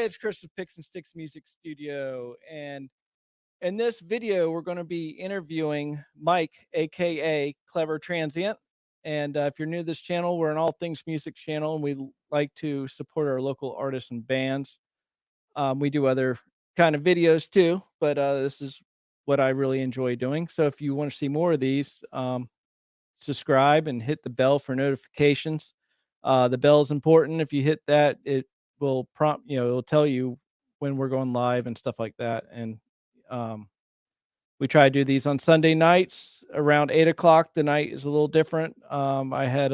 it's Chris with Picks and Sticks Music Studio, and in this video, we're going to be interviewing Mike, aka Clever Transient. And if you're new to this channel, we're an all things music channel, and we like to support our local artists and bands. We do other kind of videos too, but this is what I really enjoy doing. So if you want to see more of these, subscribe and hit the bell for notifications. The bell is important. If you hit that, it will prompt, it'll tell you when we're going live and stuff like that. And um, we try to do these on Sunday nights around 8 o'clock. The night is a little different. I had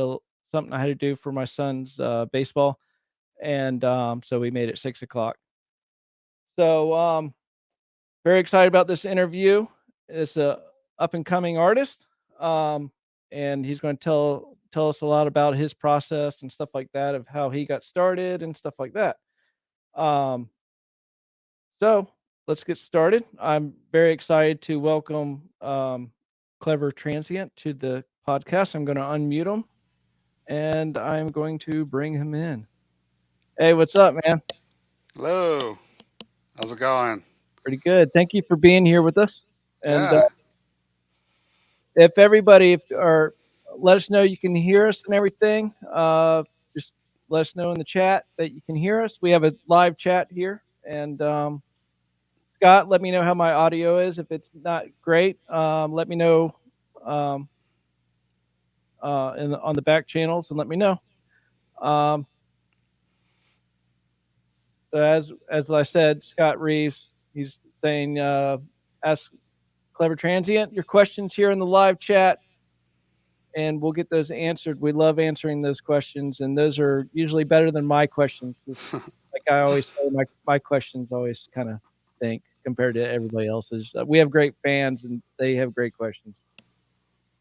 something I had to do for my son's baseball, and so we made it 6 o'clock. So very excited about this interview. It's a up and coming artist. And he's going to tell us a lot about his process and stuff like that, of how he got started and stuff like that. Um, so let's get started. I'm very excited to welcome Clever Transient to the podcast. I'm going to unmute him and I'm going to bring him in. Hey, what's up, man? Hello. How's it going? Pretty good. Thank you for being here with us. And Yeah. if everybody, if or let us know you can hear us and everything. Just let us know in the chat that you can hear us. We have a live chat here, and Scott, let me know how my audio is. If it's not great, let me know um, on the back channels, and let me know. Um, so as I said, Scott Reeves, he's saying, ask Clever Transient your questions here in the live chat, and we'll get those answered. We love answering those questions, and those are usually better than my questions. Like I always say, my questions always kind of stink compared to everybody else's. We have great fans, and they have great questions.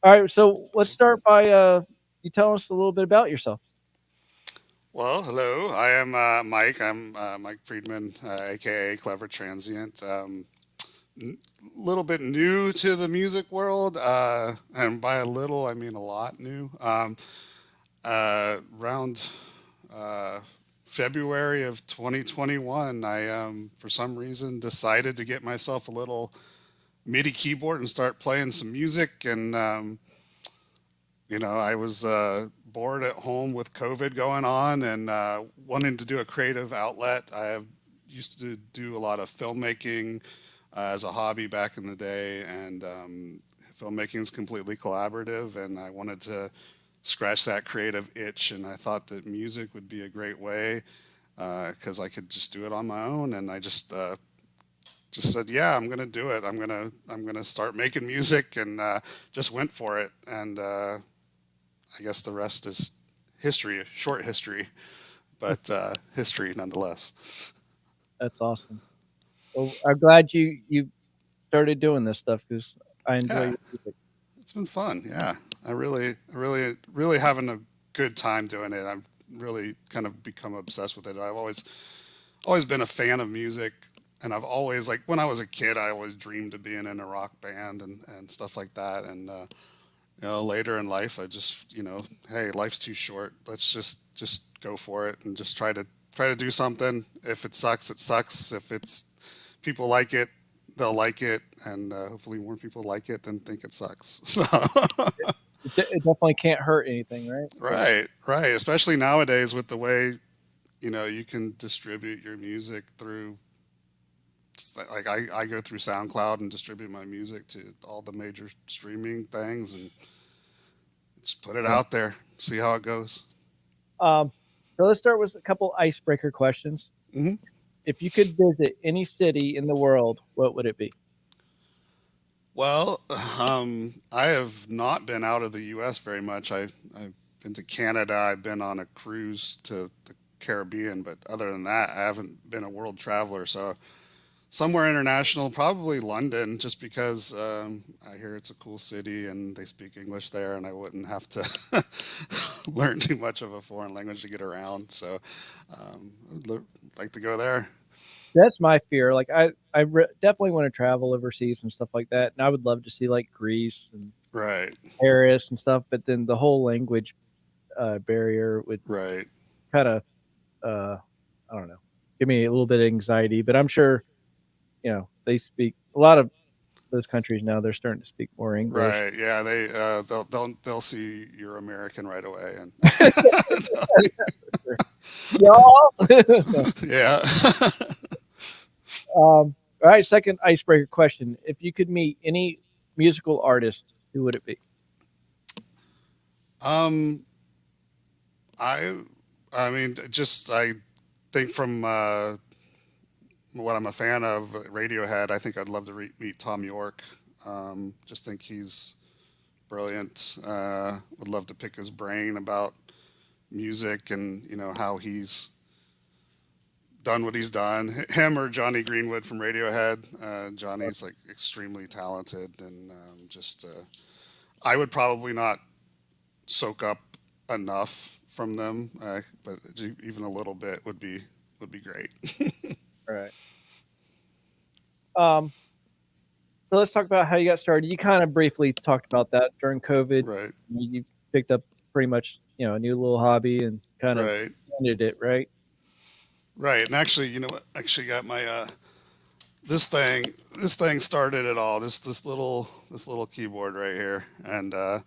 All right, so let's start by you telling us a little bit about yourself. Well, hello. I am Mike. I'm Mike Friedman, aka Clever Transient. Little bit new to the music world, and by a little, I mean a lot new. Around uh, February of 2021, I for some reason decided to get myself a little MIDI keyboard and start playing some music. And I was bored at home with COVID going on and wanting to do a creative outlet. Used to do a lot of filmmaking as a hobby back in the day, and filmmaking is completely collaborative, and I wanted to scratch that creative itch, and I thought that music would be a great way because I could just do it on my own, and I just said, yeah, I'm gonna do it. I'm gonna start making music, and just went for it, and I guess the rest is history, short history, but history nonetheless. That's awesome. Well, I'm glad you started doing this stuff because I enjoy Yeah, your music. it's been fun. Yeah, really having a good time doing it. I've really kind of become obsessed with it. I've always been a fan of music, and I've always, like, when I was a kid, I always dreamed of being in a rock band and stuff like that. And later in life, I just, hey, life's too short. Let's just go for it and just try to do something. If it sucks, it sucks. If it's people like it, they'll like it, and hopefully more people like it than think it sucks. So It definitely can't hurt anything, right? So right, right. Especially nowadays with the way you can distribute your music through. Like I go through SoundCloud and distribute my music to all the major streaming things and just put it yeah. out there, see how it goes. Um, so let's start with a couple icebreaker questions. Hmm. If you could visit any city in the world, what would it be? Well, I have not been out of the U.S. very much. I've been to Canada. I've been on a cruise to the Caribbean, but other than that, I haven't been a world traveler. So somewhere international, probably London, just because I hear it's a cool city and they speak English there, and I wouldn't have to learn too much of a foreign language to get around. So I'd like to go there. That's my fear. Like definitely want to travel overseas and stuff like that, and I would love to see like Greece and Right, Paris and stuff. But then the whole language barrier would right. kind of uh, I don't know. give me a little bit of anxiety. But I'm sure they speak a lot of those countries now. They're starting to speak more English. Right. Yeah. They'll see you're American right away and Y'all. No. yeah. All right, second icebreaker question. If you could meet any musical artist, who would it be? um, I I mean, just I think from what I'm a fan of, Radiohead. I think I'd love to meet Tom York. Just think he's brilliant. Would love to pick his brain about music and how he's done what he's done. Him or Johnny Greenwood from Radiohead. Johnny's like extremely talented and just I would probably not soak up enough from them, but even a little bit would be great. All right. Um, so let's talk about how you got started. You kind of briefly talked about that during COVID. Right, You picked up pretty much, a new little hobby and kind of right, ended it, right? right. And actually, you know what? Actually, got my this thing this thing started it all. This little keyboard right here, and I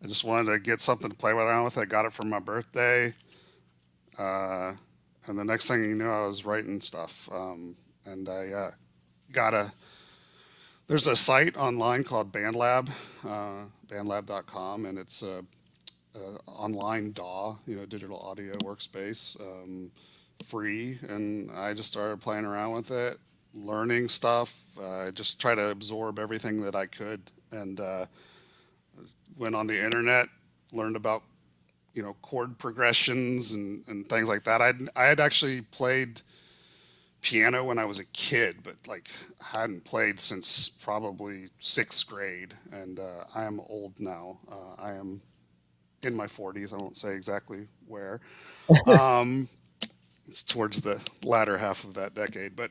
just wanted to get something to play around with. I got it for my birthday, uh, and the next thing you know, I was writing stuff. And I got a there's a site online called BandLab, bandlab.com, and it's a online DAW, digital audio workspace, free. And I just started playing around with it, learning stuff. Just try to absorb everything that I could, and went on the internet, learned about chord progressions and things like that. I had actually played piano when I was a kid, but like hadn't played since probably sixth grade. And I am old now. I am in my 40s. I won't say exactly where. Um, it's towards the latter half of that decade. But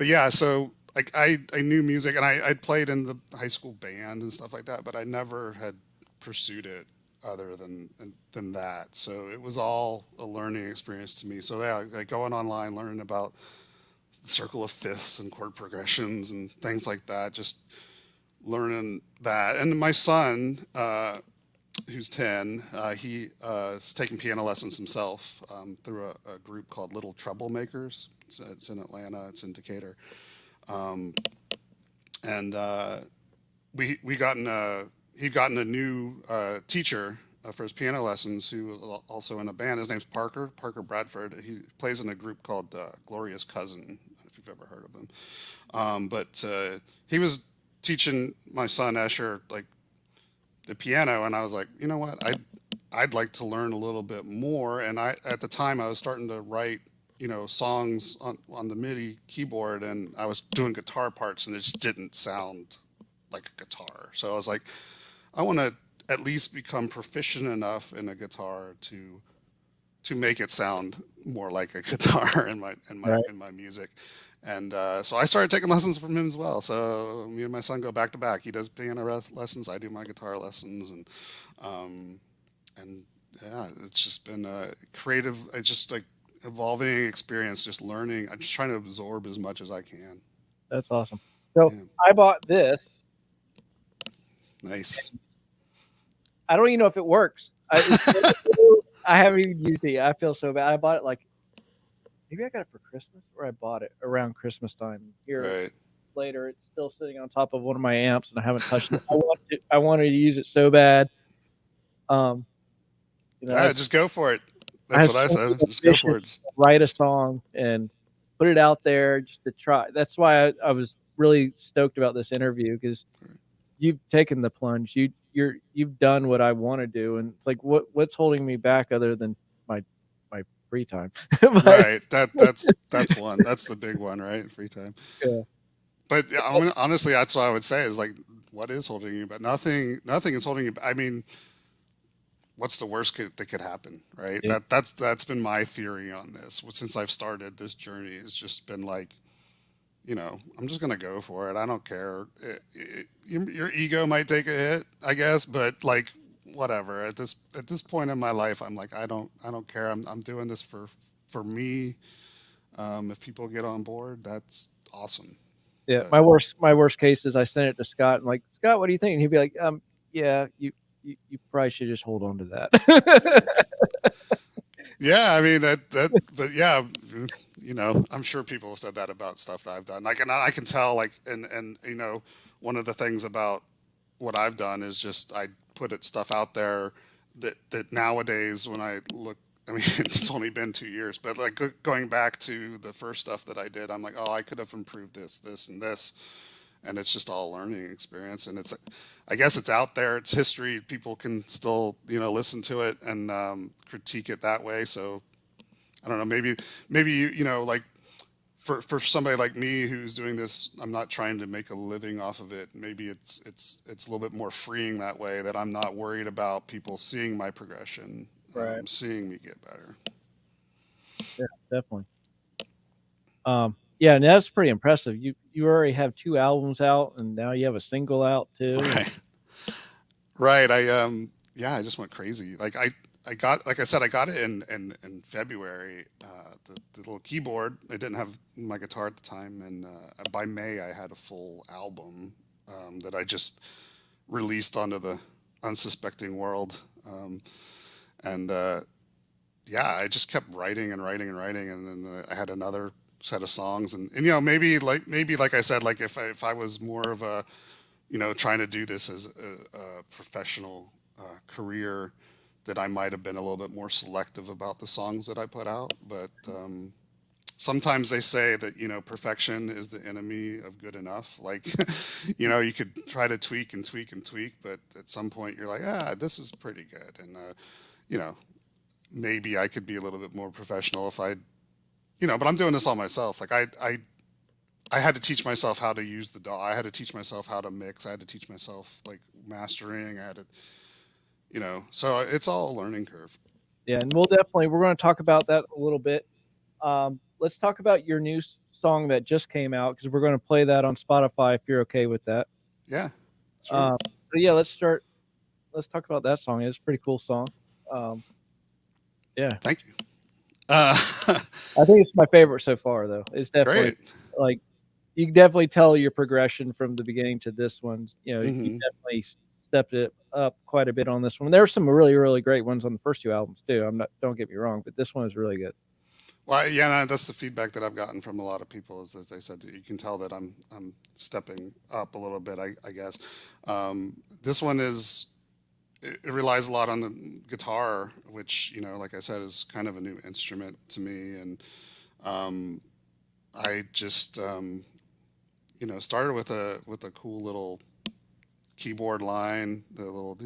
yeah. So like I knew music, and I'd played in the high school band and stuff like that, but I never had pursued it other than that. So it was all a learning experience to me. So yeah, like going online, learning about the circle of fifths and chord progressions and things like that. Just learning that. And my son, who's 10, he is taking piano lessons himself through a group called Little Troublemakers. It's in Atlanta. It's in Decatur. Um, and we gotten he'd gotten a new teacher for his piano lessons, who was also in a band. His name's Parker Bradford. He plays in a group called Glorious Cousin, if you've ever heard of them. But he was teaching my son Escher like the piano, and I was like, you know what, I'd like to learn a little bit more. And I at the time I was starting to write songs on the MIDI keyboard, and I was doing guitar parts, and it just didn't sound like a guitar. So I was like, I want to at least become proficient enough in a guitar to make it sound more like a guitar Right. in my music. And so I started taking lessons from him as well. So me and my son go back to back. He does piano lessons, I do my guitar lessons, um, and yeah, it's just been a creative, it's just like evolving experience. Just learning. I'm just trying to absorb as much as I can. That's awesome. So Yeah, I bought this. nice. I don't even know if it works. I haven't even used it yet. I feel so bad. I bought it like maybe I got it for Christmas, or I bought it around Christmas time. Here Right. later, it's still sitting on top of one of my amps, and I haven't touched it. I wanted to use it so bad. Um, Yeah, just go for it. I That's have what I so said. many Just go for ambitions it. to write a song and put it out there just to try. That's why I was really stoked about this interview, because you've taken the plunge. You've done what I want to do, and it's like what's holding me back other than my my free time. But Right. That's one. That's the big one, right? Free time. yeah, But yeah, I mean, honestly, that's what I would say is like, what is holding you? But nothing is holding you. I mean, what's the worst that could happen, right? yeah, That's been my theory on this since I've started this journey. It's just been like, I'm just gonna go for it. I don't care. Your ego might take a hit, I guess, but like, whatever. At this point in my life, I'm like, I don't care. I'm doing this for me. If people get on board, that's awesome. Yeah, But my worst case is I send it to Scott and like, "Scott, what do you think?" And he'd be like, yeah, you probably should just hold on to that." yeah, I mean but yeah, I'm sure people have said that about stuff that I've done. Like, and I can tell, like, and one of the things about what I've done is just I put stuff out there that nowadays when I look, I mean, it's only been 2 years, but like going back to the first stuff that I did, I'm like, oh, I could have improved this, and this, and it's just all learning experience, and I guess it's out there, it's history, people can still listen to it and critique it that way. So I don't know, maybe like for somebody like me who's doing this, I'm not trying to make a living off of it. Maybe it's a little bit more freeing that way, that I'm not worried about people seeing my progression, Right. seeing me get better. Yeah, definitely. Yeah, and that's pretty impressive. You already have 2 albums out, and now you have a single out too, and Right. Right. Yeah, I just went crazy. Like I got, like I said, I got it in February. The little keyboard. I didn't have my guitar at the time, and by May I had a full album that I just released onto the unsuspecting world. And yeah, I just kept writing and writing and writing, and then I had another set of songs, and maybe like I said, like if I was more of a trying to do this as a professional career, that I might have been a little bit more selective about the songs that I put out. But sometimes they say that perfection is the enemy of good enough. Like you could try to tweak and tweak and tweak, but at some point you're like, this is pretty good, and you know maybe I could be a little bit more professional if I but I'm doing this all myself. Like I had to teach myself how to use the DAW. I had to teach myself how to mix. I had to teach myself like mastering. I had to, so it's all a learning curve. yeah, and we're gonna talk about that a little bit. Let's talk about your new song that just came out because we're gonna play that on Spotify if you're okay with that. Yeah, sure. Um, but yeah, let's talk about that song. It's a pretty cool song. Um, yeah. Thank you. Uh, I think it's my favorite so far, though. It's definitely great. like you can definitely tell your progression from the beginning to this one. You Hmm. definitely stepped it up quite a bit on this one. There were some really, really great ones on the first 2 albums too. I'm not don't get me wrong, but this one is really good. Well, yeah, no, that's the feedback that I've gotten from a lot of people, is that they said that you can tell that I'm stepping up a little bit. I guess this one it relies a lot on the guitar, which like I said, is kind of a new instrument to me, and um, I just started with a cool little keyboard line, the little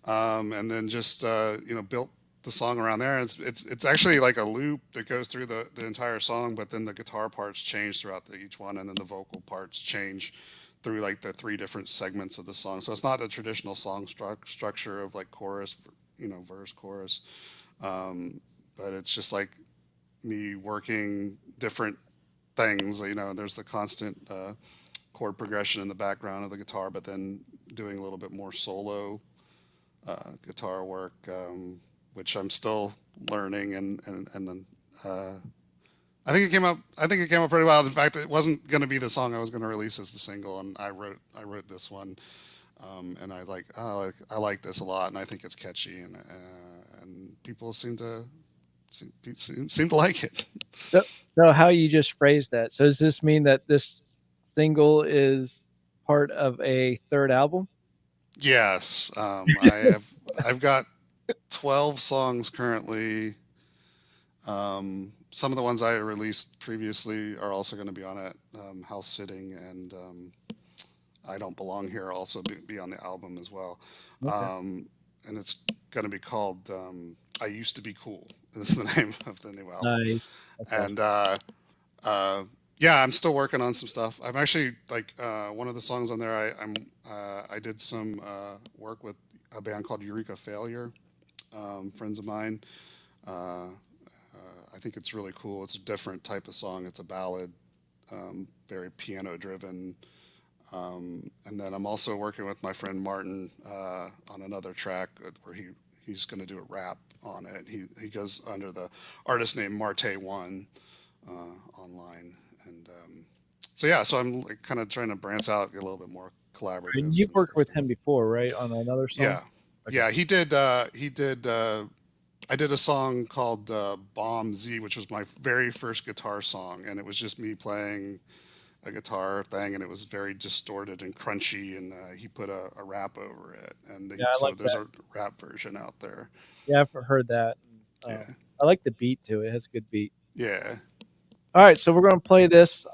and then just built the song around there. And it's actually like a loop that goes through the entire song, but then the guitar parts change throughout each one, and then the vocal parts change through like the 3 different segments of the song. So it's not a traditional song structure of like chorus, verse, chorus, but it's just like me working different things. There's the constant chord progression in the background of the guitar, but then doing a little bit more solo guitar work, which I'm still learning, and then I think it came out pretty well. In fact, it wasn't going to be the song I was going to release as the single, and I wrote this one, and I like this a lot, and I think it's catchy, and people seem to like it. So, so how you just phrased that. So does this mean that this single is part of a third album? Yes, I've got 12 songs currently. Some of the ones I released previously are also going to be on it. House Sitting and I Don't Belong Here also be on the album as well. Okay. And it's going to be called I Used to Be Cool. This is the name of the new album. Nice. That's awesome. And uh, yeah, I'm still working on some stuff. I'm actually like one of the songs on there. I did some work with a band called Eureka Failure, friends of mine. Uh, I think it's really cool. It's a different type of song. It's a ballad, very piano driven. And then I'm also working with my friend Martin on another track where he's going to do a rap on it. He goes under the artist name Marte One. online. And so yeah, so I'm like kind of trying to branch out, get a little bit more And collaborative you've and worked stuff. with him before, right? On another song? Yeah, Okay. yeah, he did. He did. I did a song called Bomb Z, which was my very first guitar song, and it was just me playing a guitar thing, and it was very distorted and crunchy. And he put a rap over it, and Yeah, I so like there's that. a rap version out there. Yeah, I've heard that. Yeah, I like the beat to it. It has a good beat. yeah. Alright, so we're gonna play this.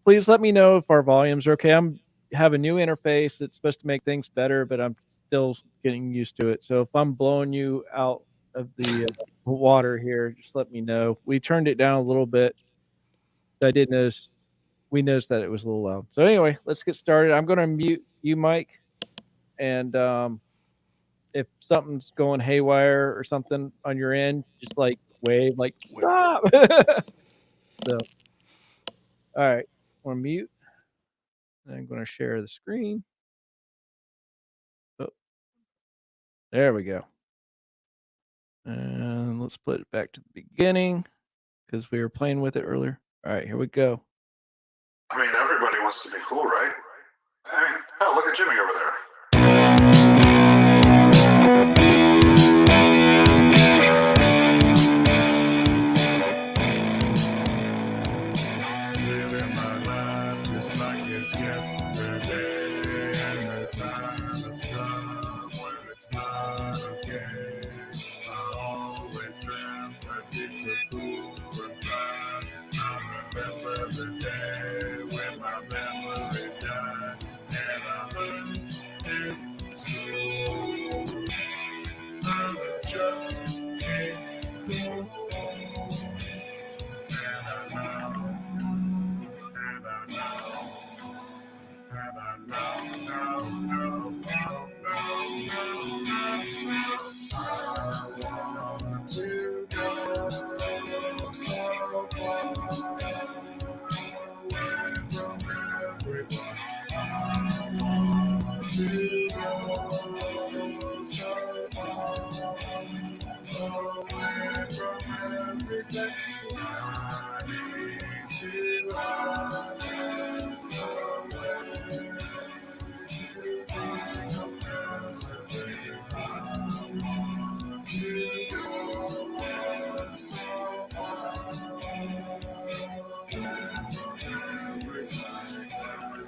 Please let me know if our volumes are okay. I'm have a new interface. It's supposed to make things better, but I'm still getting used to it. So if I'm blowing you out of the water here, just let me know. We turned it down a little bit. I did notice we noticed that it was a little loud. So anyway, let's get started. I'm gonna mute you, Mike, and if something's going haywire or something on your end, just like wave, like Wait, stop. So all right, I'm gonna mute. I'm gonna share the screen. Oh, there we go. And let's put it back to the beginning because we were playing with it earlier. All right, here we go. I mean, everybody wants to be cool, right? I mean, hell, look at Jimmy over there. Living my life just like it's yesterday, and the time has come when it's not okay. I always dreamt I'd be so cool and blind. I remember the day when my memory died, and I learned in school I'm just ain't cool, and I know. And I know, and I know, I want to go so far away from everyone. I want to go so far away from everything. I need to run away to find a melody. I want to go so far away from everything.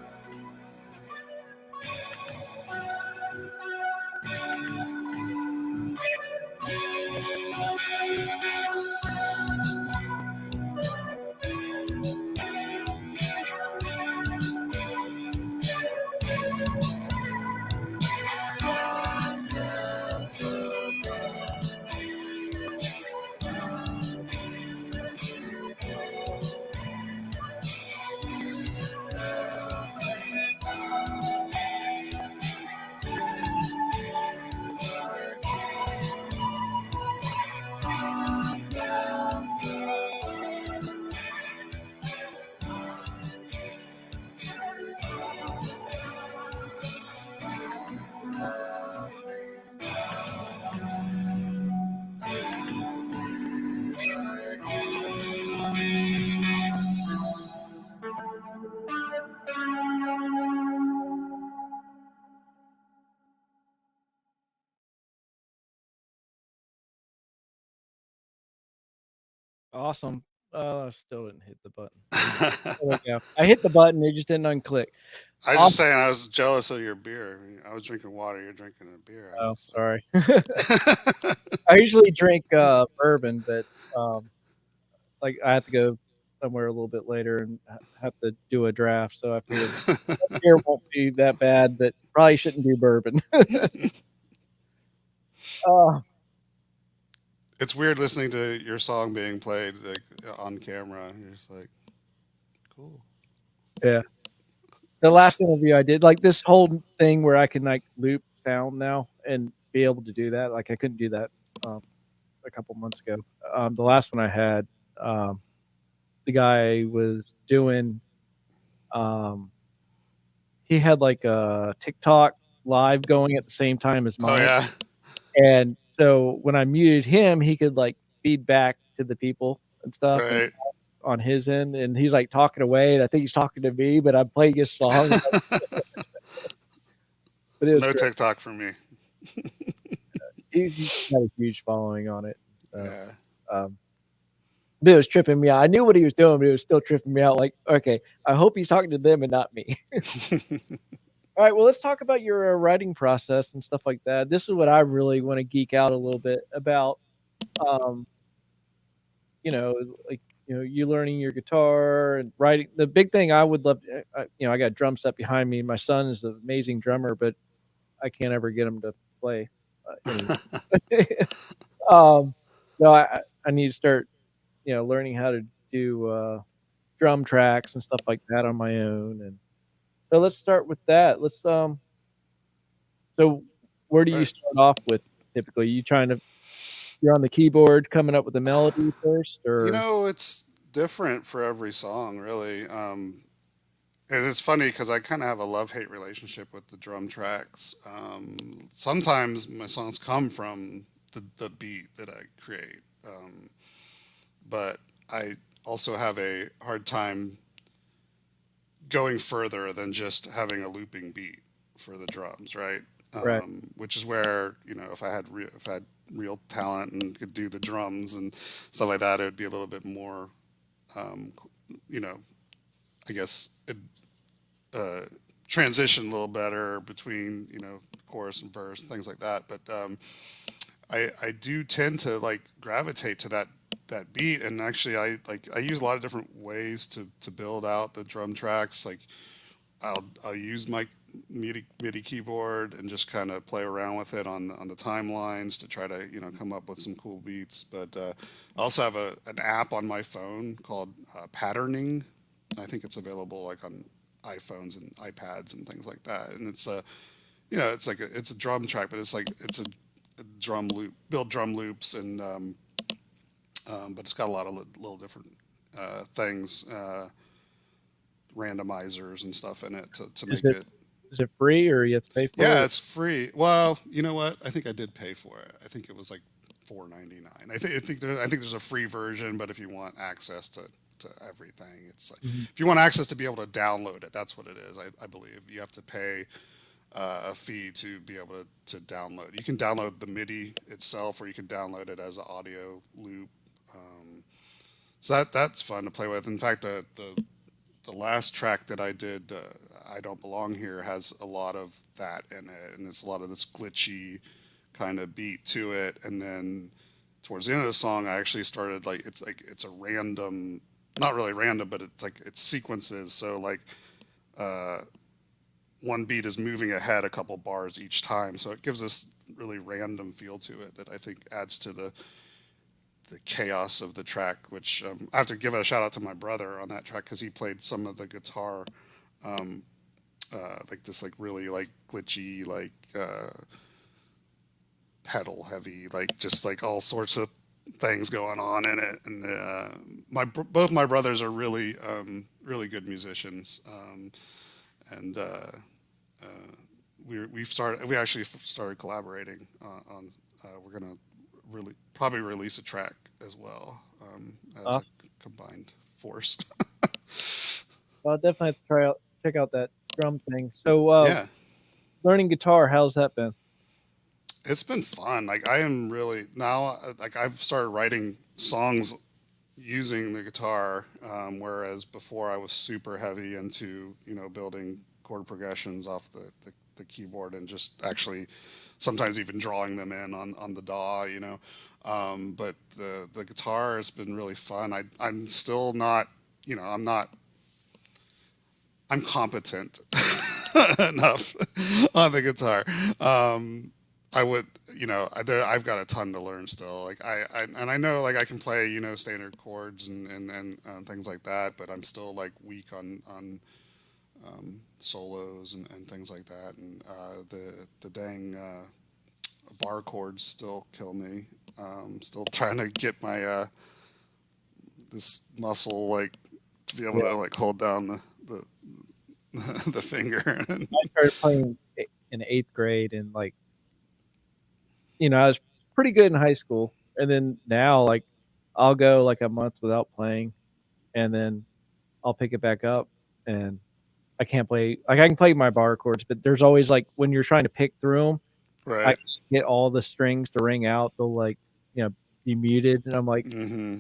Awesome. Still didn't hit the button. There we go. I hit the button, it just didn't unclick. I was just Awesome. saying, I was jealous of your beer. I was drinking water, you're drinking a beer. I Oh, was sorry. like, I usually drink bourbon, but like I have to go somewhere a little bit later and have to do a draft. So I figured beer won't be that bad, but probably shouldn't do bourbon. uh, it's weird listening to your song being played like on camera. You're just like, cool. yeah. The last interview I did, like this whole thing where I can like loop sound now and be able to do that. Like I couldn't do that um, a couple months ago. The last one I had, um, the guy was doing, um, he had like a TikTok live going at the same time as Oh mine. yeah. And so when I muted him, he could like feed back to the people. and stuff, and Right. on his end, and he's, like, talking away, and I think he's talking to me, but I'm playing his song, but it was No great. TikTok for me. He's got a huge following on it, so, Yeah. um, but it was tripping me out. I knew what he was doing, but it was still tripping me out, like, "Okay, I hope he's talking to them and not me." Alright, well, let's talk about your, writing process and stuff like that. This is what I really wanna geek out a little bit about, um, you know, like, you learning your guitar and writing. The big thing I would love to I got a drum set behind me. My son is an amazing drummer, but I can't ever get him to play, any. Um, so I need to start, learning how to do, drum tracks and stuff like that on my own, and so let's start with that. So where do you Right. start off with typically? You're on the keyboard coming up with the melody first, You or know, it's different for every song, really. And it's funny because I kind of have a love-hate relationship with the drum tracks. Sometimes my songs come from the beat that I create, but I also have a hard time going further than just having a looping beat for the drums, right? right, Which is where, if I had real talent and could do the drums and stuff like that, it would be a little bit more, um, you know, I guess it, uh, transition a little better between, chorus and verse and things like that. But I do tend to like gravitate to that beat, and actually I use a lot of different ways to build out the drum tracks. Like I'll use my MIDI keyboard and just kind of play around with it on the timelines to try to come up with some cool beats. But I also have an app on my phone called Patterning. I think it's available like on iPhones and iPads and things like that. And it's a it's like it's a drum track, but it's a drum loop, build drum loops, and but it's got a lot of little different things. Randomizers and stuff in it to is make it it. is it free or you have to pay for Yeah, it? it's free. Well, you know what? I think I did pay for it. I think it was like $4.99. I think there's a free version, but if you want access to everything, it's like, Mhm. if you want access to be able to download it, that's what it is. I believe you have to pay a fee to be able to download. You can download the MIDI itself, or you can download it as an audio loop. So that's fun to play with. In fact, the last track that I did, I Don't Belong Here, has a lot of that in it, and it's a lot of this glitchy kind of beat to it. And then towards the end of the song, I actually started like it's a random, not really random, but it's like it's sequences. So like one beat is moving ahead a couple bars each time, so it gives this really random feel to it that I think adds to the chaos of the track, which I have to give a shout out to my brother on that track because he played some of the guitar, like this like really like glitchy like pedal heavy, like just like all sorts of things going on in it. And both my brothers are really really good musicians, and we actually started collaborating on we're gonna really probably release a track as well, as a Awesome. combined force. Well, I'll definitely have to check out that drum thing. So, Yeah, learning guitar, how's that been? it's been fun. Like I am really now like I've started writing songs using the guitar, whereas before I was super heavy into building chord progressions off the keyboard and just actually sometimes even drawing them in on the DAW. But the guitar has been really fun. I'm still not, I'm not, I'm competent enough on the guitar. Um, I would, I've got a ton to learn still. Like and I know like I can play, standard chords and things like that, but I'm still like weak on solos and things like that. And the dang bar chords still kill me. Still trying to get my this muscle like to be able Yeah, to like hold down the the finger. I started playing in 8th grade and, I was pretty good in high school, and then now, I'll go like a month without playing, and then I'll pick it back up, and I can't play. Like I can play my bar chords, but there's always like when you're trying to pick through them, I Right. can't get all the strings to ring out. They'll like you know be muted, and I'm like, Hmm.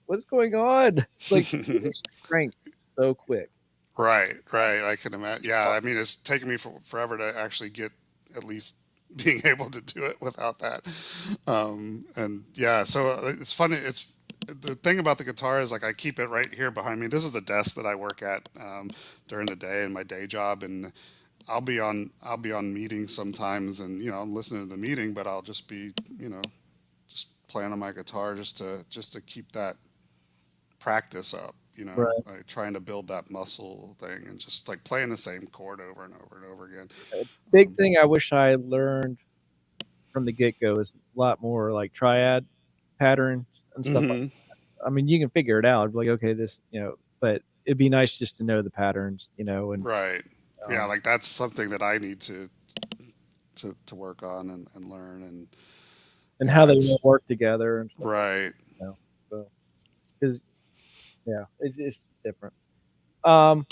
what's going on? It's like you lose strength so quick. Right, right. I can imagine. Yeah, I mean, it's taken me forever to actually get at least being able to do it without that. And yeah, so it's funny. It's the thing about the guitar is like I keep it right here behind me. This is the desk that I work at during the day in my day job, and I'll be on meetings sometimes, and I'm listening to the meeting, but I'll just be just playing on my guitar just to keep that practice up, Right. like trying to build that muscle thing and just like playing the same chord over and over and over again. A big Um, thing I wish I learned from the get go is a lot more like triad patterns and stuff like. hmm I mean, you can figure it out. Like, okay, this, but it'd be nice just to know the patterns, right. Yeah, um, like that's something that I need to work on and learn. And and how yeah, they it's all work together and stuff like right. that. So, because yeah, it's different. Um,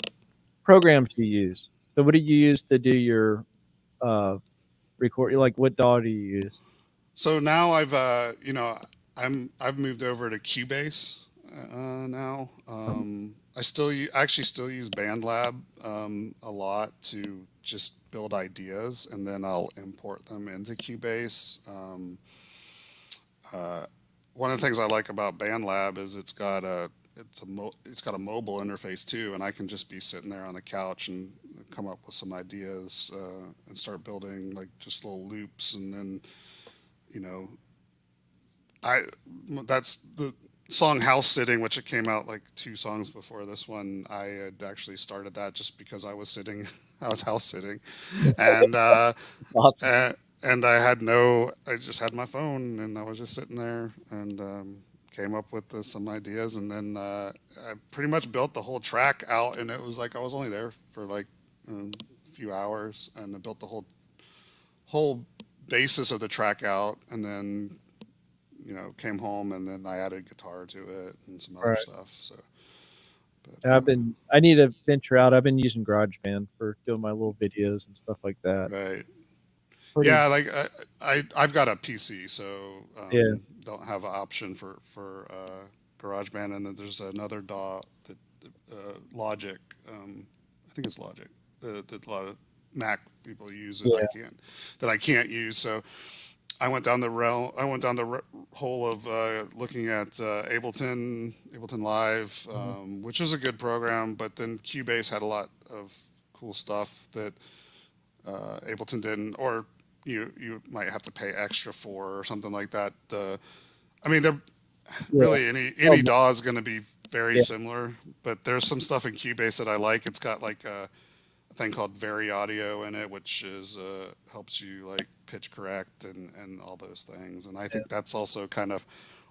Programs you use. So, what do you use to do your uh record? Like, what DAW do you use? So now I've moved over to Cubase now. I actually still use BandLab a lot to just build ideas, and then I'll import them into Cubase. One of the things I like about BandLab is it's got a mobile interface too, and I can just be sitting there on the couch and come up with some ideas and start building like just little loops, and then you know I that's the song House Sitting, which it came out like two songs before this one. I had actually started that just because I was sitting, I was house sitting, and Awesome. uh, and I just had my phone and I was just sitting there and came up with some ideas, and then I pretty much built the whole track out, and it was like I was only there for like a few hours, and I built the whole basis of the track out, and then came home, and then I added guitar to it and some other Right. stuff. So, but And I need to venture out. I've been using GarageBand for doing my little videos and stuff like that. right, Pretty, yeah, like I've got a PC, so yeah, don't have an option for GarageBand, and then there's another DAW that Logic, I think it's Logic, that a lot of Mac people use yeah. that I can't use. So I went down the hole of looking at Ableton Live, Mhm. which is a good program, but then Cubase had a lot of cool stuff that Ableton didn't, or you might have to pay extra for or something like that. I mean, they're Yeah. really Oh, any DAW is going to be very yeah. similar, but there's some stuff in Cubase that I like. It's got like a thing called Very Audio in it, which is helps you like pitch correct and all those things. And I Yeah. think that's also kind of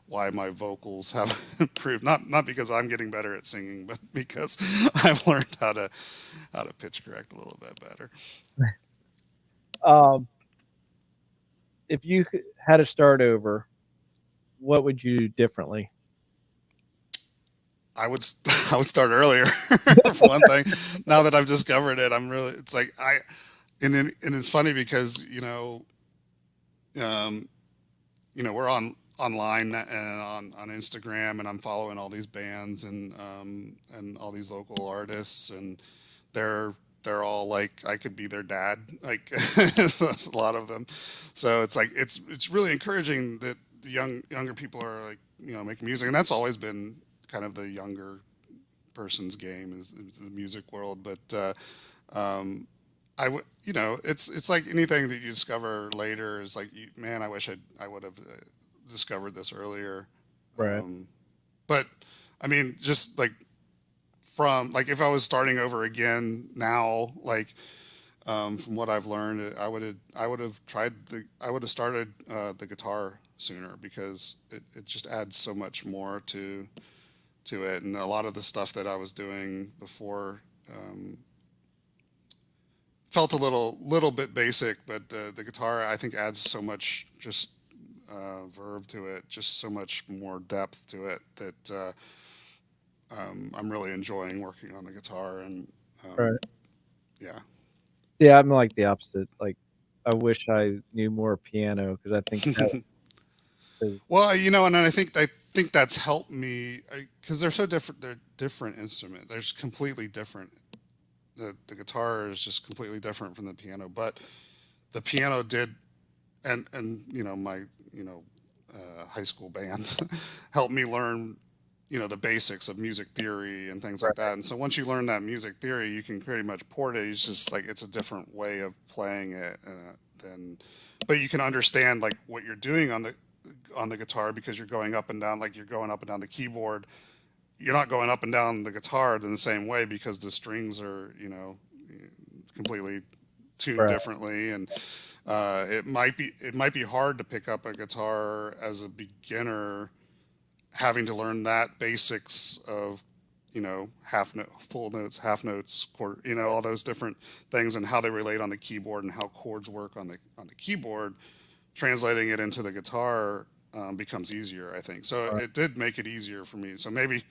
why my vocals have improved. Not because I'm getting better at singing, but because I've learned how to pitch correct a little bit better. Um, if you had to start over, what would you do differently? I would I would start earlier for one thing. Now that I've discovered it, I'm really it's like I and it's funny because um, we're online and on Instagram, and I'm following all these bands and all these local artists, and they're they're all like I could be their dad, like a lot of them. So it's like it's really encouraging that the younger people are like making music, and that's always been kind of the younger person's game is the music world. But um, I would, it's like anything that you discover later is like, man, I wish I would have discovered this earlier. Right. Um, but I mean, just like from like if I was starting over again now, like from what I've learned, I would have started the guitar sooner because it just adds so much more to it, and a lot of the stuff that I was doing before felt a little bit basic, but the guitar I think adds so much just verve to it, just so much more depth to it that I'm really enjoying working on the guitar. And Right. um, yeah. Yeah, I'm like the opposite. Like, I wish I knew more piano because I think that is Well, and I think that's helped me because they're so different. They're different instrument. They're just completely different. The guitar is just completely different from the piano, but the piano did, and my you know high school band helped me learn the basics of music theory and things like right. that. And so once you learn that music theory, you can pretty much port it. It's just like it's a different way of playing it than, but you can understand like what you're doing on the guitar because you're going up and down, like you're going up and down the keyboard. You're not going up and down the guitar in the same way because the strings are completely tuned Right. differently. And it might be hard to pick up a guitar as a beginner, having to learn that basics of half note, full notes, half notes, quarter, all those different things and how they relate on the keyboard and how chords work on the keyboard. Translating it into the guitar becomes easier, I think. So Right. it did make it easier for me. So maybe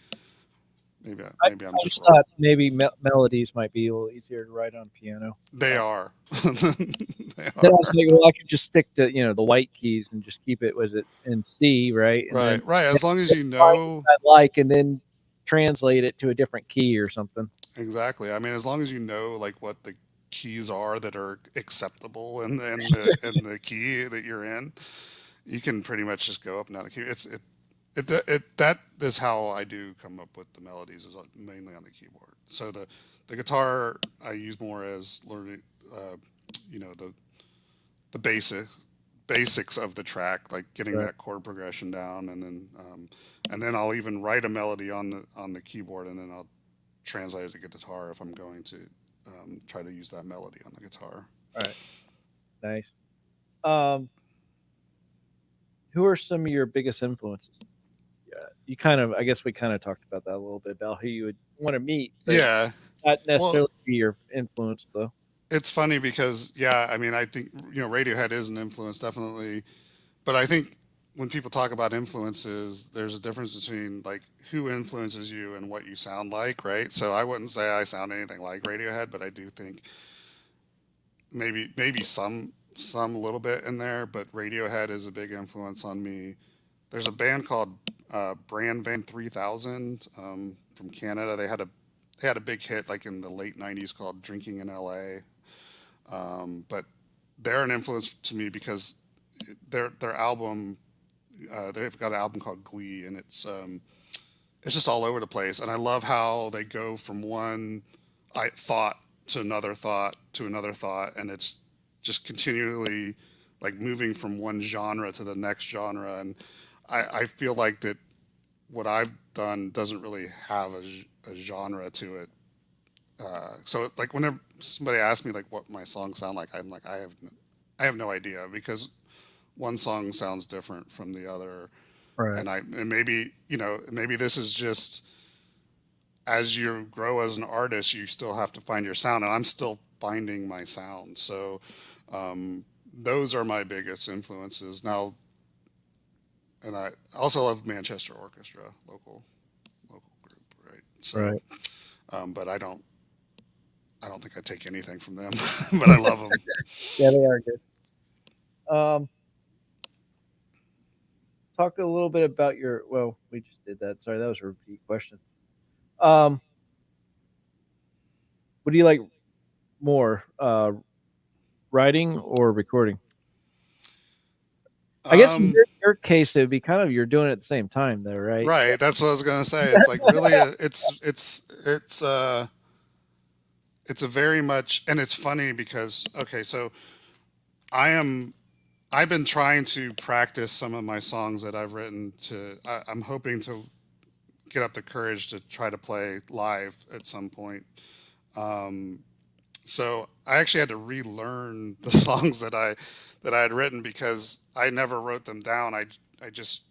I maybe I'm I just just wrong. thought maybe melodies might be a little easier to write on piano. They are. They Then I was are. like, well, I could just stick to, the white keys and just keep it, was it in C, right? And then Right, right. yeah, As long as just you find what know. I like and then translate it to a different key or something. Exactly. I mean, as long as you know like what the keys are that are acceptable in the key that you're in, you can pretty much just go up and down the key. That is how I do come up with the melodies, is mainly on the keyboard. So the guitar I use more as learning, uh, the basics of the track, like getting Right. that chord progression down, and then I'll even write a melody on the keyboard, and then I'll translate it to guitar if I'm going to try to use that melody on the guitar. Right. Nice. Um, who are some of your biggest influences? Yeah, I guess we kind of talked about that a little bit about who you would want to meet, but Yeah. not Well, necessarily be your influence though. it's funny because yeah, I mean, I think Radiohead is an influence definitely, but I think when people talk about influences, there's a difference between like who influences you and what you sound like, right? So I wouldn't say I sound anything like Radiohead, but I do think maybe some a little bit in there, but Radiohead is a big influence on me. There's a band called Brand Van 3000 from Canada. They had a big hit like in the late '90s called "Drinking in L.A." But they're an influence to me because their album, they've got an album called Glee, and it's just all over the place. And I love how they go from one thought to another thought to another thought, and it's just continually like moving from one genre to the next genre. And I feel like that what I've done doesn't really have a genre to it. So like whenever somebody asks me like what my songs sound like, I'm like I have no idea because one song sounds different from the other. Right. And maybe this is just as you grow as an artist, you still have to find your sound, and I'm still finding my sound. So those are my biggest influences now. And I also love Manchester Orchestra, local group, right? So, Right. but I don't think I take anything from them, but I love them. Yeah, they are good. Um, talk a little bit about your. Well, we just did that. Sorry, that was a repeat question. Um, what do you like more, writing or recording? I guess in Um, your case, it'd be kind of you're doing it at the same time, though, right? right, that's what I was gonna say. It's like really, it's a very much, and it's funny because okay, so I am I've been trying to practice some of my songs that I've written I'm hoping to get up the courage to try to play live at some point. So I actually had to relearn the songs that I had written because I never wrote them down. I just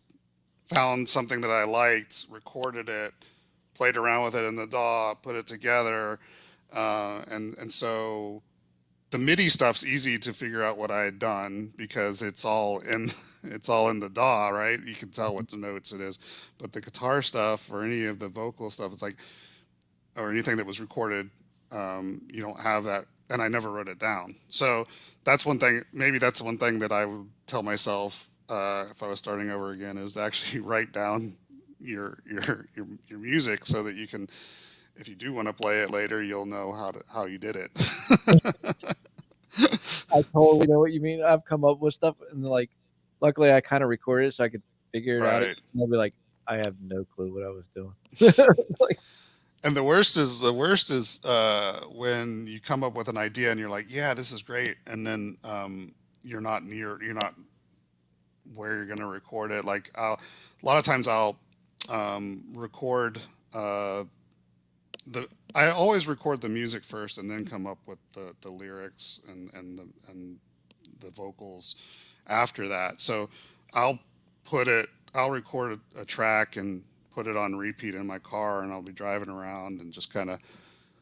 found something that I liked, recorded it, played around with it in the DAW, put it together, and so the MIDI stuff's easy to figure out what I had done because it's all in it's all in the DAW, right? You can tell what the notes it is. But the guitar stuff or any of the vocal stuff, it's like or anything that was recorded, you don't have that. And I never wrote it down. So that's one thing. Maybe that's one thing that I would tell myself if I was starting over again is to actually write down your music so that you can, if you do want to play it later, you'll know how you did it. I totally know what you mean. I've come up with stuff and like, luckily I kind of recorded it so I could figure it out. Right. And I'll be like, I have no clue what I was doing. Like, And the worst is when you come up with an idea and you're like, yeah, this is great, and then you're not where you're gonna record it. Like a lot of times I'll record the I always record the music first and then come up with the lyrics and the vocals after that. So I'll I'll record a track and put it on repeat in my car and I'll be driving around and just kind of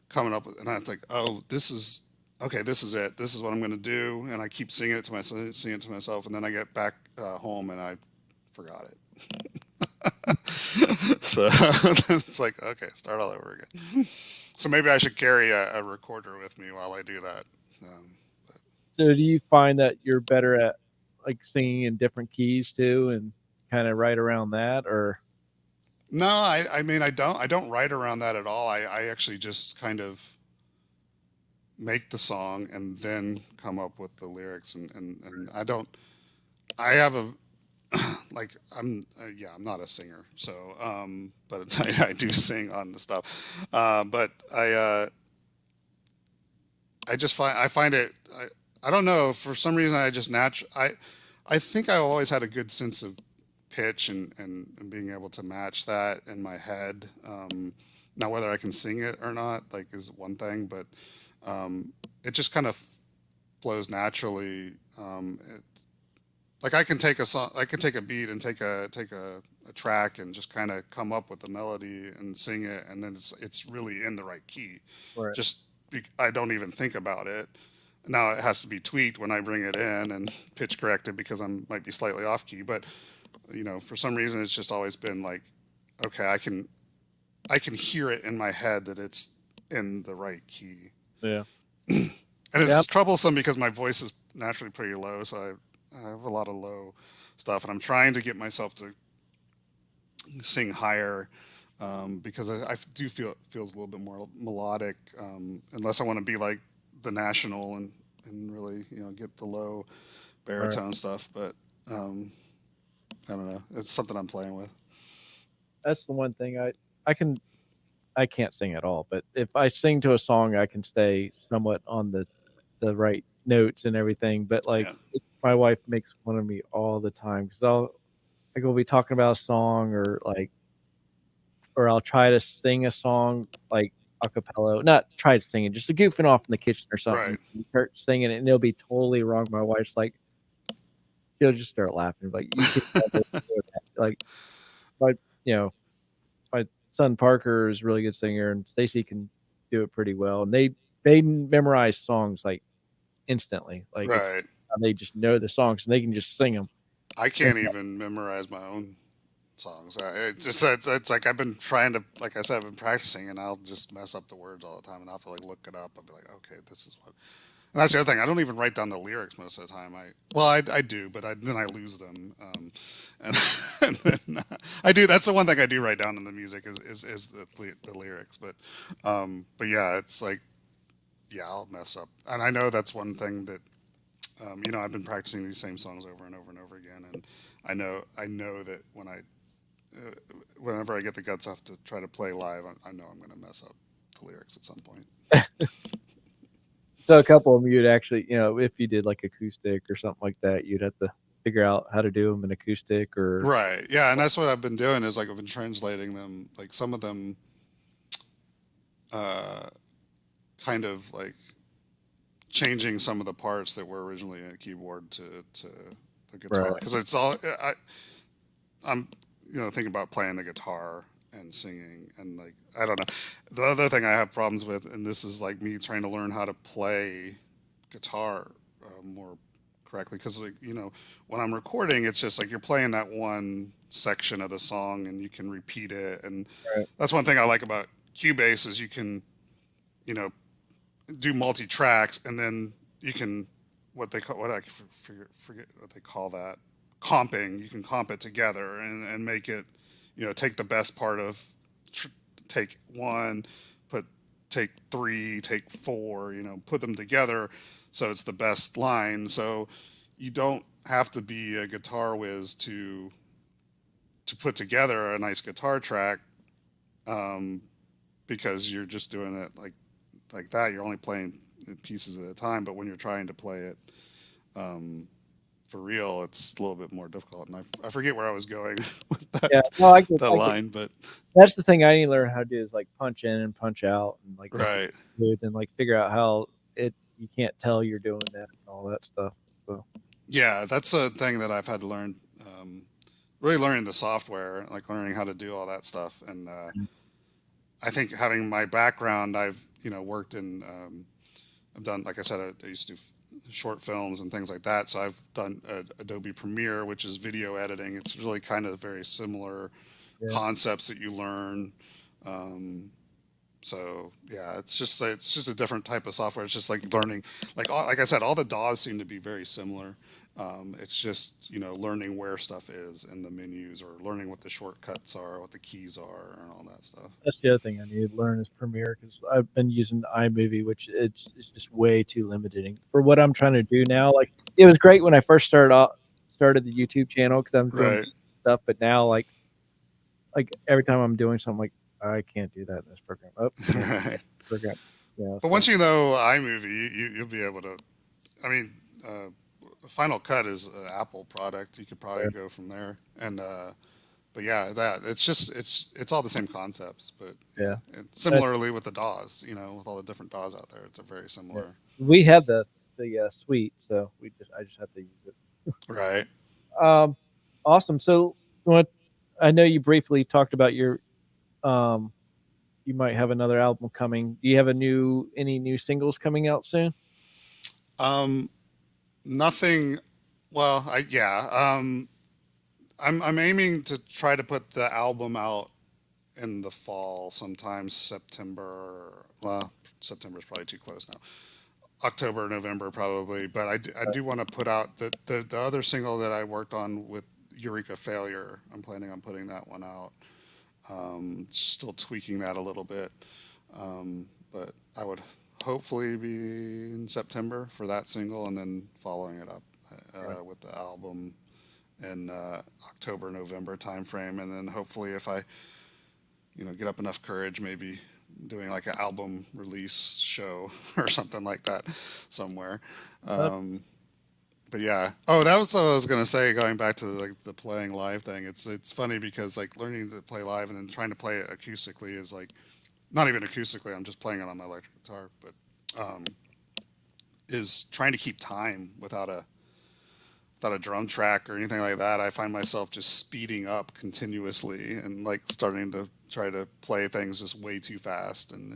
coming up with, and I think, oh, this is, okay, this is it. This is what I'm going to do. And I keep singing it to myself. And then I get back home and I forgot it. So it's like, okay, start all over again. So maybe I should carry a recorder with me while I do that. Um, so do you find that you're better at like singing in different keys too and kind of right around that or? No, I mean, I don't write around that at all. I actually just kind of make the song and then come up with the lyrics and I don't, I have a, like, yeah, I'm not a singer. So, but I do sing on the stuff. But I just I find it, I don't know, for some reason I just I think I always had a good sense of pitch and being able to match that in my head. Now whether I can sing it or not, like, is one thing, but it just kind of flows naturally. Like I can take a song, I can take a beat and take a track and just kind of come up with the melody and sing it, and then it's really in the right key. Right. Just I don't even think about it. Now it has to be tweaked when I bring it in and pitch corrected because I might be slightly off key, but for some reason it's just always been like, okay, I can hear it in my head that it's in the right key. Yeah. And Yeah. it's troublesome because my voice is naturally pretty low, so I have a lot of low stuff, and I'm trying to get myself to sing higher because I do feel it feels a little bit more melodic, unless I want to be like the National and really get the low Right. baritone stuff. But I don't know. It's something I'm playing with. That's the one thing I can't sing at all, but if I sing to a song, I can stay somewhat on the right notes and everything. But like Yeah. my wife makes fun of me all the time because we'll be talking about a song or I'll try to sing a song like a cappella, not try to sing it, just goofing off in the kitchen or something. Right. And start singing it and it'll be totally wrong. My wife's like, she'll just start laughing, like you can never do that. Like my you know my son Parker is a really good singer, and Stacy can do it pretty well. And they memorize songs like instantly. Like it's Right. how they just know the songs and they can just sing them. I And can't even memorize my own songs. It's like I've been trying to, like I said, I've been practicing, and I'll just mess up the words all the time, and I'll have to like look it up. I'll be like, okay, this is what. And that's the other thing. I don't even write down the lyrics most of the time. I do, but then I lose them. And, and then I do. That's the one thing I do write down in the music is the lyrics. But yeah, it's like, yeah, I'll mess up, and I know that's one thing that I've been practicing these same songs over and over and over again, and I know that whenever I get the guts off to try to play live, I know I'm going to mess up the lyrics at some point. so a couple of them you'd actually, if you did like acoustic or something like that, you'd have to figure out how to do them in acoustic or Right. Yeah, and that's what I've been doing is like I've been translating them, like some of them, uh, kind of like changing some of the parts that were originally in a keyboard to the guitar right. because it's all I'm thinking about playing the guitar and singing and like I don't know. The other thing I have problems with, and this is like me trying to learn how to play guitar more correctly, because like when I'm recording, it's just like you're playing that one section of the song and you can repeat it, and Right. that's one thing I like about Cubase is you can you know do multi tracks, and then you can what they call what I forget what they call that, comping. You can comp it together and make it take the best part of tr- take one, put take three, take four, put them together so it's the best line. So you don't have to be a guitar whiz to put together a nice guitar track, um, because you're just doing it like that. You're only playing pieces at a time. But when you're trying to play it um, for real, it's a little bit more difficult. And I forget where I was going with Yeah. No, I get, that I get. line, but That's the thing I need to learn how to do is like punch in and punch out and like make it right. smooth and like figure out how it you can't tell you're doing that and all that stuff. So Yeah, that's a thing that I've had to learn. Really learning the software, like learning how to do all that stuff. And I think having my background, I've worked in I've done, like I said, I used to do short films and things like that. So I've done Adobe Premiere, which is video editing. It's really kind of very similar yeah, concepts that you learn. Um, so yeah, it's just a different type of software. It's just like learning, like I said, all the DAWs seem to be very similar. It's just learning where stuff is in the menus, or learning what the shortcuts are, what the keys are, and all that stuff. that's the other thing I need to learn is Premiere because I've been using iMovie, which it's just way too limiting for what I'm trying to do now. Like it was great when I first started the YouTube channel because I was doing Right. stuff, but now like every time I'm doing something, like I can't do that in this program. Oh, can't do that Right. program. Yeah, But once so you know iMovie, you'll be able to. I mean, Final Cut is an Apple product. You could probably yeah, go from there. And but yeah, that it's all the same concepts. But yeah. yeah, and That, similarly with the DAWs, with all the different DAWs out there, it's a very yeah. similar. We have the suite, so I just have to use it. Right. Um, awesome. So what I know you briefly talked about your um you might have another album coming. Do you have any new singles coming out soon? Um, Nothing. Well, yeah. I'm aiming to try to put the album out in the fall, sometime September. Well, September's probably too close now. October, November probably. But I do want to put out the other single that I worked on with Eureka Failure. I'm planning on putting that one out. Still tweaking that a little bit. But I would hopefully be in September for that single, and then following it up Right. with the album in October, November timeframe. And then hopefully, if I get up enough courage, maybe doing like an album release show or something like that somewhere. Uh, Um, but yeah. Oh, that was what I was gonna say. Going back to the playing live thing, it's funny because like learning to play live and then trying to play it acoustically is like not even acoustically. I'm just playing it on my electric guitar, but um, is trying to keep time without a drum track or anything like that. I find myself just speeding up continuously and like starting to try to play things just way too fast and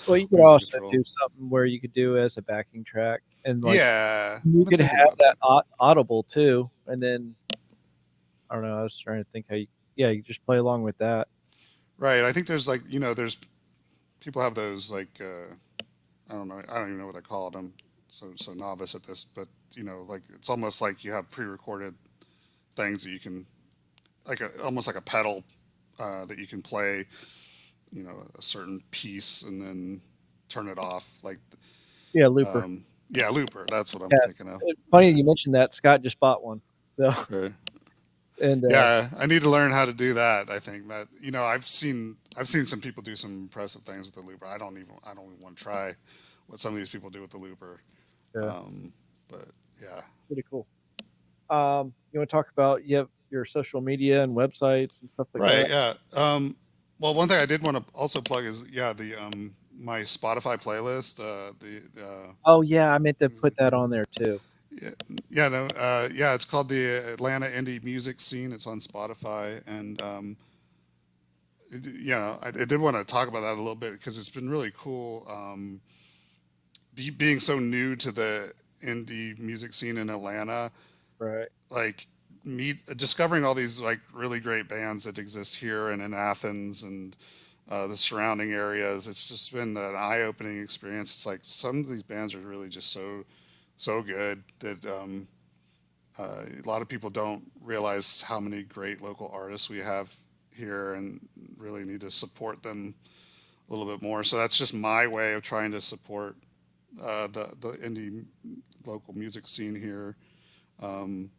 well, you could losing also control. do something where you could do as a backing track and like Yeah, you I've been could thinking have about that that. audible too, and then I don't know. I was trying to think how you just play along with that. Right. I think there's like there's people have those like I don't know. I don't even know what they call them. So novice at this, but like it's almost like you have pre-recorded things that you can almost like a pedal that you can play a certain piece and then turn it off. Like Yeah, looper. yeah, looper. That's what I'm Yeah, thinking of. it's funny Yeah. you mentioned that. Scott just bought one. So Right. and Yeah, I need to learn how to do that. I think that I've seen some people do some impressive things with the looper. I don't even want to try what some of these people do with the looper. yeah, Um, but yeah, pretty cool. You want to talk about you have your social media and websites and stuff like right. that? Yeah. Well, one thing I did want to also plug is the my Spotify playlist. Oh yeah, I meant to put that on there too. Yeah, yeah, no, yeah. It's called the Atlanta Indie Music Scene. It's on Spotify, and I did want to talk about that a little bit because it's been really cool. being so new to the indie music scene in Atlanta, Right. like meet discovering all these like really great bands that exist here and in Athens and the surrounding areas. It's just been an eye-opening experience. It's like some of these bands are really just so good that a lot of people don't realize how many great local artists we have here and really need to support them a little bit more. So that's just my way of trying to support the indie local music scene here. Um,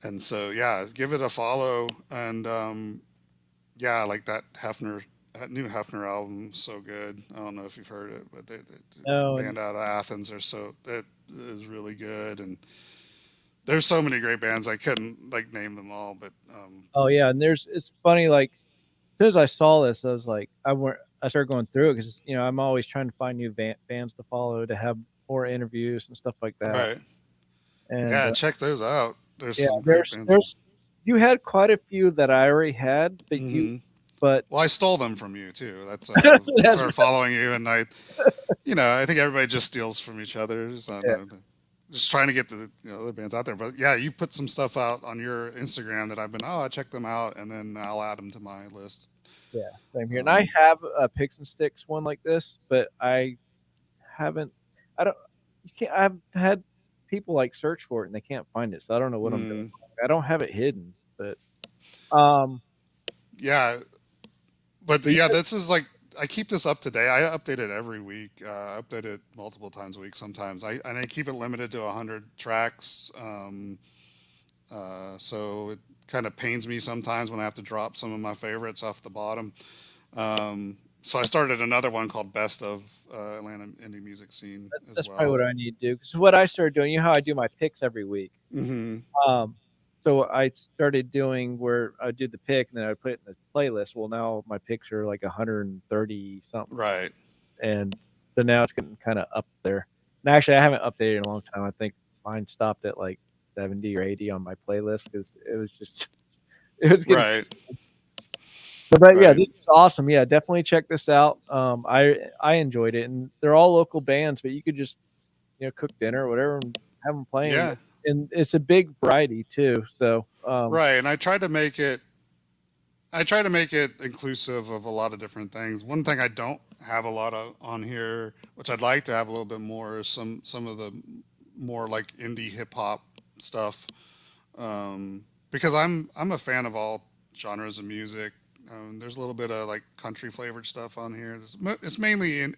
and so yeah, give it a follow. And yeah, like that new Hefner album, so good. I don't know if you've heard it, but the No. band out of Athens are so that is really good. And there's so many great bands I couldn't like name them all, but Oh yeah, and it's funny. Like as soon as I saw this, I was like, I started going through it because I'm always trying to find new bands to follow to have more interviews and stuff like that. right, And yeah, check those out. There's yeah, some great bands. there's you had quite a few that I already had, Hmm. but Well, I stole them from you too. That's I that's started following you, and I think everybody just steals from each other. yeah, Just trying to get the other bands out there. But yeah, you put some stuff out on your Instagram that I've been, I check them out, and then I'll add them to my list. yeah, same here. And I Um, have a picks and sticks one like this, but I haven't. I don't. You can't. I've had people like search for it and they can't find it, so I don't know what I'm doing mm, wrong. I don't have it hidden, um, yeah, but but yeah, yeah, this is like I keep this up to date. I update it every week. I update it multiple times a week sometimes. I keep it limited to 100 tracks. So it kind of pains me sometimes when I have to drop some of my favorites off the bottom. So I started another one called Best of Atlanta Indie Music Scene as that's probably what well. I need to do. Because what I started doing, how I do my picks every week. Hmm. Um, so I started doing where I do the pick and then I put it in the playlist. Well, now my picks are like 130 something, Right. and so now it's getting kind of up there. And actually, I haven't updated in a long time. I think mine stopped at like 70 or 80 on my playlist because it was just it was getting. Right. But yeah, Right. this is awesome. Yeah, definitely check this out. I enjoyed it, and they're all local bands, but you could just cook dinner or whatever and have them playing, Yeah. and it's a big variety too. So Right. And I try to make it inclusive of a lot of different things. One thing I don't have a lot of on here, which I'd like to have a little bit more, is some of the more like indie hip hop stuff. Because I'm a fan of all genres of music. There's a little bit of like country flavored stuff on here. It's mainly in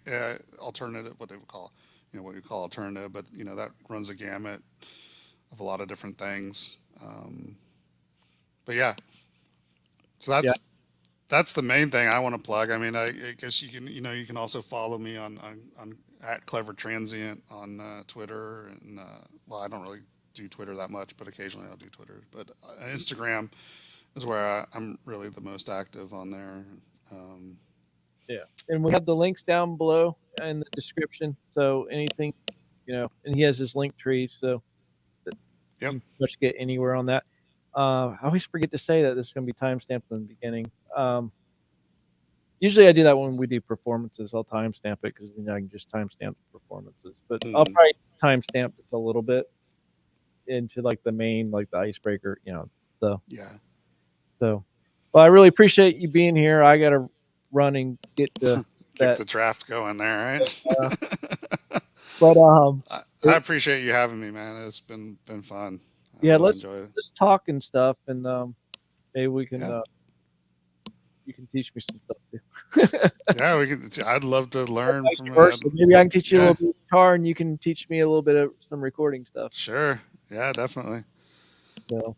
alternative, what they would call, what you call alternative, but that runs a gamut of a lot of different things. But yeah, so yeah, that's the main thing I want to plug. I mean, I guess you can also follow me on at Clever Transient on Twitter, and well, I don't really do Twitter that much, but occasionally I'll do Twitter. But Instagram is where I'm really the most active on there. Um, yeah. And we have the links down below in the description. So anything, and he has his link tree, so that yep. you can pretty much get anywhere on that. I always forget to say that this is going to be timestamped in the beginning. Usually I do that when we do performances. I'll timestamp it because then I can just timestamp the performances. But I'll Mm, probably timestamp this a little bit into like the main, like the icebreaker, So, yeah. so, well, I really appreciate you being here. I got to run and get to Get that. the draft going there, right? Uh, but I appreciate you having me, man. It's been fun. I yeah, really let's enjoyed it. just talk and stuff, and maybe we can Yeah. you can teach me some stuff too. Yeah, we could. I'd love to Or learn vice from. versa. Maybe I can teach you a Yeah, little bit of guitar, and you can teach me a little bit of some recording stuff. sure. Yeah, definitely. So,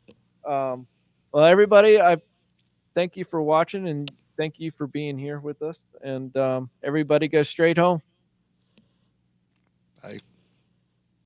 um, well, everybody, I thank you for watching and thank you for being here with us. And everybody go straight home. I